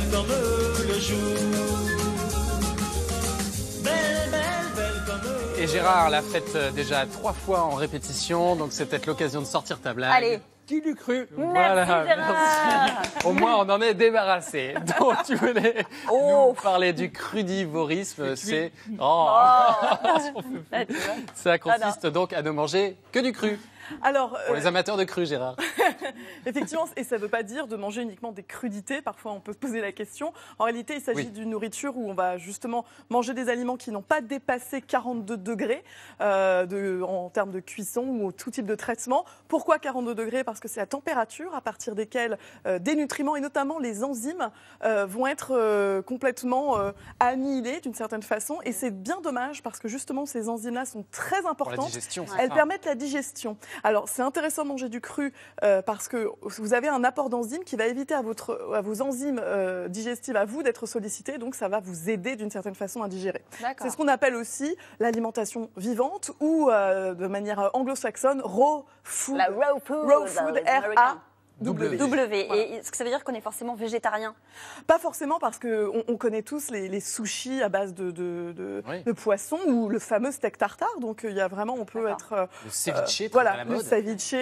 belle comme le jour. Belle, belle, belle comme le Et Gérard l'a faite déjà 3 fois en répétition, donc c'est peut-être l'occasion de sortir ta blague. Allez. Qui l'eût cru? Merci, Gérard. Au moins, on en est débarrassé. Donc, tu voulais nous parler du crudivorisme. C'est ça consiste donc à ne manger que du cru. Alors, Pour les amateurs de cru, Gérard. effectivement, et ça ne veut pas dire de manger uniquement des crudités. Parfois, on peut se poser la question. En réalité, il s'agit d'une nourriture où on va justement manger des aliments qui n'ont pas dépassé 42 degrés en termes de cuisson ou tout type de traitement. Pourquoi 42 degrés? Parce que c'est la température à partir desquelles des nutriments, et notamment les enzymes, vont être complètement annihilés d'une certaine façon. Et c'est bien dommage parce que justement, ces enzymes-là sont très importantes. Pour la digestion, Elles permettent la digestion. Alors, c'est intéressant de manger du cru parce que vous avez un apport d'enzymes qui va éviter à vos enzymes digestives à vous d'être sollicités. Donc, ça va vous aider d'une certaine façon à digérer. C'est ce qu'on appelle aussi l'alimentation vivante ou de manière anglo-saxonne, raw food. La raw food. Raw food, R-A. W. Voilà. Et est-ce que ça veut dire qu'on est forcément végétarien? Pas forcément, parce qu'on connaît tous les sushis à base de poisson ou le fameux steak tartare. Donc il y a vraiment, on peut être le ceviche, voilà, à la mode. le ceviche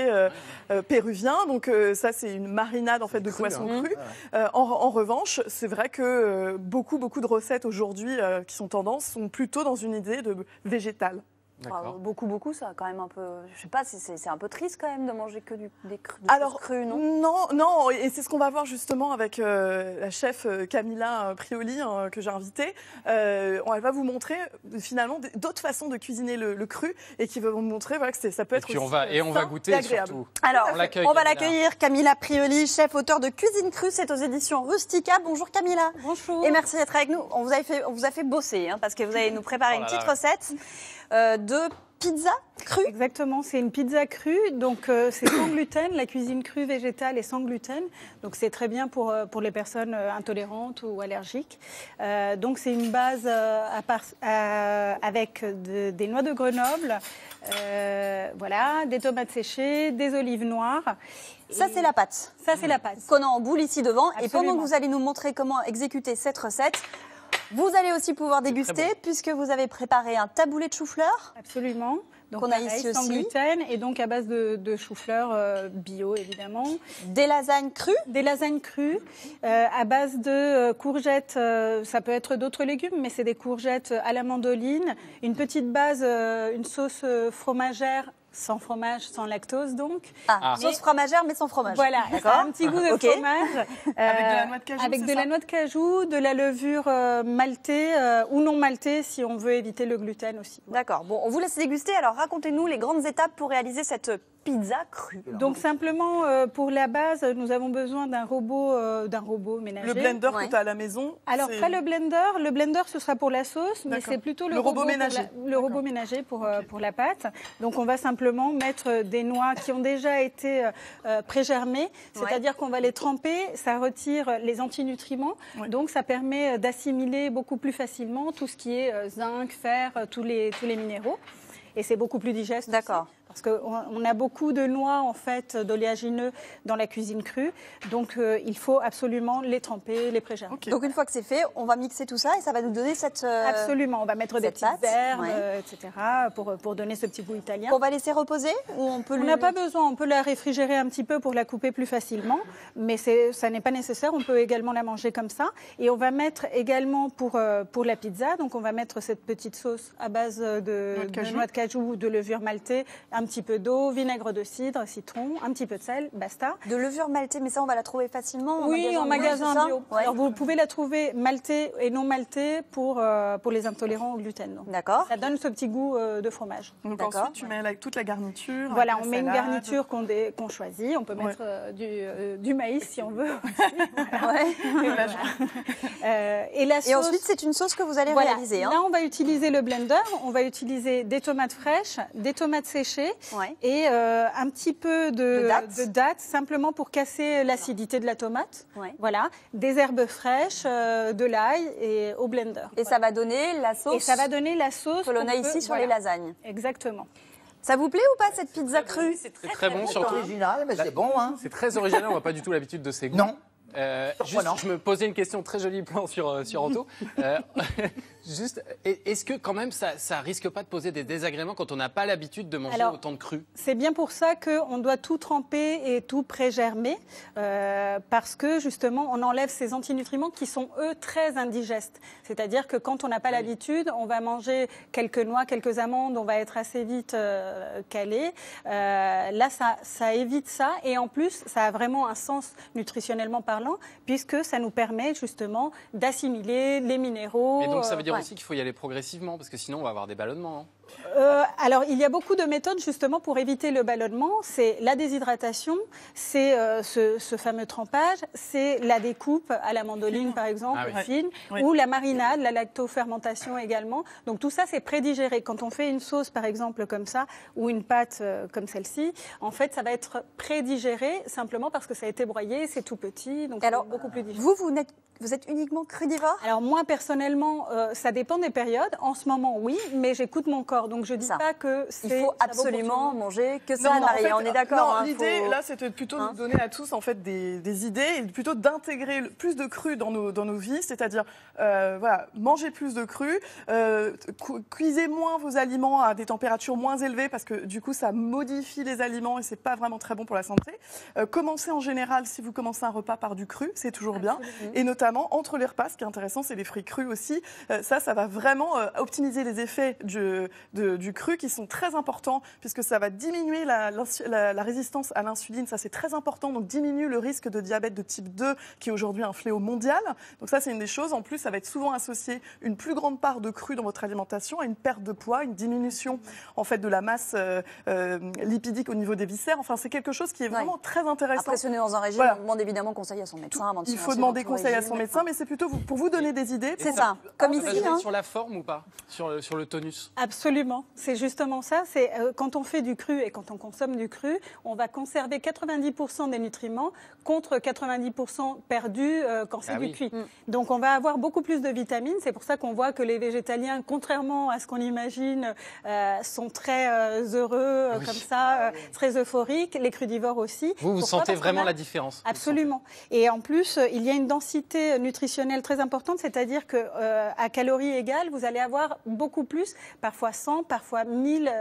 péruvien. Donc ça, c'est une marinade en fait de poisson cru. En revanche, c'est vrai que beaucoup de recettes aujourd'hui qui sont tendances sont plutôt dans une idée de végétal. Beaucoup, ça quand même un peu. Je sais pas si c'est un peu triste quand même de manger que des Alors, crues, non? Non, et c'est ce qu'on va voir justement avec la chef Camilla Prioli que j'ai invitée. Elle va vous montrer finalement d'autres façons de cuisiner le cru et qui va vous montrer que ça peut être Et puis aussi on va goûter agréable. surtout. Alors, on va Camilla. l'accueillir, Camilla Prioli, chef auteur de Cuisine Crue, c'est aux éditions Rustica. Bonjour Camilla. Bonjour. Et merci d'être avec nous. On vous a fait bosser parce que vous allez nous préparer une petite recette de pizza crue. Exactement, c'est une pizza crue, donc c'est sans gluten, la cuisine crue végétale est sans gluten, donc c'est très bien pour les personnes intolérantes ou allergiques. Donc c'est une base avec des noix de Grenoble, voilà, des tomates séchées, des olives noires. Ça, c'est la pâte. Ça, c'est la pâte. Qu'on a en boule ici devant. Absolument. Et pendant que vous allez nous montrer comment exécuter cette recette, vous allez aussi pouvoir déguster puisque vous avez préparé un taboulé de chou-fleur. Absolument. Donc qu'on a ici sans aussi. gluten et donc à base de chou-fleur bio évidemment. Des lasagnes crues. Des lasagnes crues à base de courgettes, ça peut être d'autres légumes, mais c'est des courgettes à la mandoline, une petite base, une sauce fromagère. Sans fromage, sans lactose donc. Sauce fromagère mais sans fromage. Voilà, ça a un petit goût de fromage. Avec de la noix de cajou. Avec de la noix de cajou, de la levure maltée ou non maltée si on veut éviter le gluten aussi. D'accord, bon, on vous laisse déguster. Alors racontez-nous les grandes étapes pour réaliser cette pizza crue. Donc simplement pour la base, nous avons besoin d'un robot ménager. Le blender que tu as à la maison. Alors pas le blender ce sera pour la sauce, mais c'est plutôt le robot ménager. Le robot ménager pour la pâte. Donc on va simplement mettre des noix qui ont déjà été pré-germées, c'est-à-dire qu'on va les tremper, ça retire les antinutriments, donc ça permet d'assimiler beaucoup plus facilement tout ce qui est zinc, fer, tous les minéraux. Et c'est beaucoup plus digeste. D'accord. Parce qu'on a beaucoup de noix, en fait, d'oléagineux dans la cuisine crue. Donc, il faut absolument les tremper, les pré-germer. Okay. Donc, une fois que c'est fait, on va mixer tout ça et ça va nous donner cette Absolument. On va mettre des petites herbes, etc. pour donner ce petit goût italien. On va laisser reposer ou on peut On n'a pas besoin. On peut la réfrigérer un petit peu pour la couper plus facilement. Mais ça n'est pas nécessaire. On peut également la manger comme ça. Et on va mettre également pour la pizza. Donc, on va mettre cette petite sauce à base de noix de cajou, de levure maltée, un petit peu d'eau, vinaigre de cidre, citron, un petit peu de sel, basta. De levure maltée, mais ça on va la trouver facilement en magasin bio. Alors vous pouvez la trouver maltée et non maltée pour les intolérants au gluten. D'accord. Ça donne ce petit goût de fromage. Donc ensuite tu mets toute la garniture. Voilà, on met une garniture qu'on choisit. On peut mettre du maïs si on veut. Et ensuite c'est une sauce que vous allez réaliser. Là on va utiliser le blender, on va utiliser des tomates fraîches, des tomates séchées et un petit peu de dattes, simplement pour casser l'acidité de la tomate. Voilà, des herbes fraîches, de l'ail et au blender. Et ça va donner la sauce. Et ça va donner la sauce que l'on a ici sur les lasagnes. Exactement. Ça vous plaît ou pas cette pizza crue? C'est très bon, surtout. C'est original, mais c'est bon. Hein. C'est très original, on n'a pas du tout l'habitude de ces goûts. Non. Juste, je me posais une question, très joli plan sur Anto. Juste, est-ce que quand même ça risque pas de poser des désagréments quand on n'a pas l'habitude de manger autant de cru? C'est bien pour ça qu'on doit tout tremper et tout pré-germer, parce que justement on enlève ces antinutriments qui sont eux très indigestes. C'est-à-dire que quand on n'a pas l'habitude, on va manger quelques noix, quelques amandes, on va être assez vite calé. Là, ça évite ça, et en plus, ça a vraiment un sens nutritionnellement parlant, puisque ça nous permet justement d'assimiler les minéraux. Et donc ça veut dire aussi qu'il faut y aller progressivement, parce que sinon on va avoir des ballonnements. Hein. Alors, il y a beaucoup de méthodes justement pour éviter le ballonnement. C'est la déshydratation, c'est ce fameux trempage, c'est la découpe à la mandoline par exemple, fine, ou la marinade, la lactofermentation également. Donc tout ça, c'est prédigéré. Quand on fait une sauce par exemple comme ça, ou une pâte comme celle-ci, en fait, ça va être prédigéré simplement parce que ça a été broyé, c'est tout petit, donc c'est beaucoup plus digéré. Vous êtes uniquement crudivore? Alors moi personnellement, ça dépend des périodes. En ce moment, oui, mais j'écoute mon corps, donc je dis pas que il faut absolument manger que ça, Marie. On est d'accord. Non, l'idée là, c'était plutôt de donner à tous en fait des idées et plutôt d'intégrer plus de cru dans nos vies, c'est-à-dire manger plus de cru, cuisez moins vos aliments à des températures moins élevées parce que du coup ça modifie les aliments et c'est pas vraiment très bon pour la santé. Commencez en général, si vous commencez un repas par du cru, c'est toujours bien, et notamment entre les repas, ce qui est intéressant, c'est les fruits crus aussi. Ça va vraiment optimiser les effets du cru qui sont très importants puisque ça va diminuer la résistance à l'insuline. Ça, c'est très important. Donc, diminue le risque de diabète de type 2 qui est aujourd'hui un fléau mondial. Donc, ça, c'est une des choses. En plus, ça va être souvent associé une plus grande part de cru dans votre alimentation à une perte de poids, une diminution en fait de la masse lipidique au niveau des viscères. Enfin, c'est quelque chose qui est vraiment très intéressant. Après, si on est dans un régime, on demande évidemment conseil à son médecin avant de Il faut demander conseil à son médecin, mais c'est plutôt pour vous donner des idées. C'est ça. Comme ici. Sur la forme ou pas, sur le tonus? Absolument. C'est justement ça. C'est quand on fait du cru et quand on consomme du cru, on va conserver 90% des nutriments contre 90% perdus quand c'est du cuit. Donc on va avoir beaucoup plus de vitamines. C'est pour ça qu'on voit que les végétaliens, contrairement à ce qu'on imagine, sont très heureux comme ça, très euphoriques. Les crudivores aussi. Vous sentez vraiment la différence? Absolument. Et en plus, il y a une densité nutritionnelle très importante, c'est-à-dire que à calories égales, vous allez avoir beaucoup plus, parfois 100, parfois 1000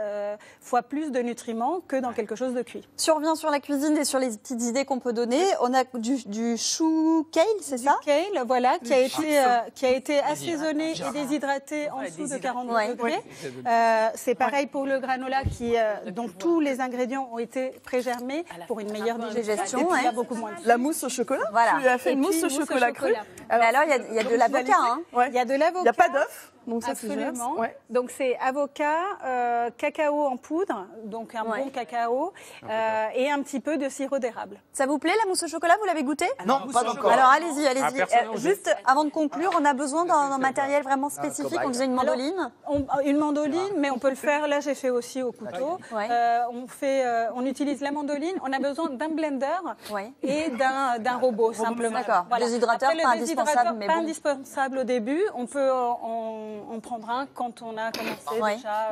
fois plus de nutriments que dans quelque chose de cuit. Si on revient sur la cuisine et sur les petites idées qu'on peut donner, on a du chou kale, c'est ça? Du kale, voilà, qui a été assaisonné et déshydraté en dessous de 42 degrés. C'est pareil pour le granola dont tous les ingrédients ont été prégermés pour une meilleure digestion. Il y a beaucoup moins de la mousse au chocolat. Voilà. Tu as fait une mousse au chocolat cru. Alors, il y a de l'avocat. Il y a de l'avocat. Il n'y a pas d'œuf. Donc ça, absolument. Donc c'est avocat, cacao en poudre, donc un bon cacao, et un petit peu de sirop d'érable. Ça vous plaît la mousse au chocolat? Vous l'avez goûté? Non, pas encore. Alors allez-y. Juste avant de conclure, on a besoin d'un matériel vraiment spécifique. On disait une mandoline. Une mandoline, mais on peut le faire. Là, j'ai fait aussi au couteau. On utilise la mandoline. On a besoin d'un blender et d'un robot simplement. D'accord. Déshydrateur, pas indispensable, mais pas indispensable au début. On peut on prendra un quand on a commencé déjà.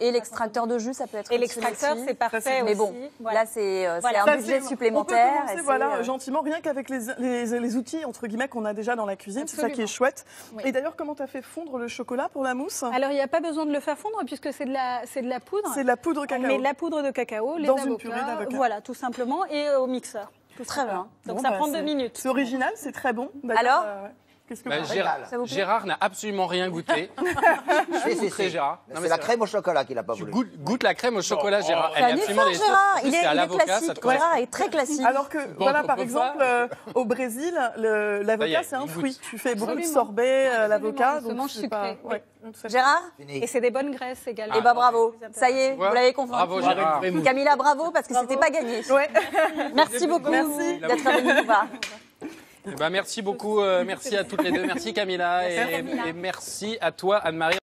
Et l'extracteur de jus, ça peut être. Et l'extracteur, c'est parfait. Mais bon, là, c'est un budget supplémentaire. On peut commencer, gentiment, rien qu'avec les outils entre guillemets qu'on a déjà dans la cuisine. C'est ça qui est chouette. Et d'ailleurs, comment tu as fait fondre le chocolat pour la mousse? Alors, il n'y a pas besoin de le faire fondre puisque c'est de la poudre. C'est de la poudre cacao. On met de la poudre de cacao, les avocats, une purée d'avocat. Voilà, tout simplement, et au mixeur. Très bien. Donc ça prend 2 minutes. C'est original, c'est très bon. Alors qu'est-ce que Gérard n'a absolument rien goûté. C'est Gérard. C'est la crème au chocolat qu'il n'a pas voulu. Goûte la crème au chocolat, Gérard. Elle est absolument délicieuse. Il est classique. Gérard est très classique. Alors que, par exemple, au Brésil, l'avocat, c'est un fruit. Tu fais beaucoup de sorbet, l'avocat. Donc c'est pas... Gérard? Et c'est des bonnes graisses également. Eh ben bravo. Ça y est, vous l'avez convaincu. Bravo, Gérard. Camilla, bravo, parce que c'était pas gagné. Merci beaucoup d'être venue nous voir. Merci beaucoup, merci à toutes les deux, merci Camilla et merci à toi Anne-Marie.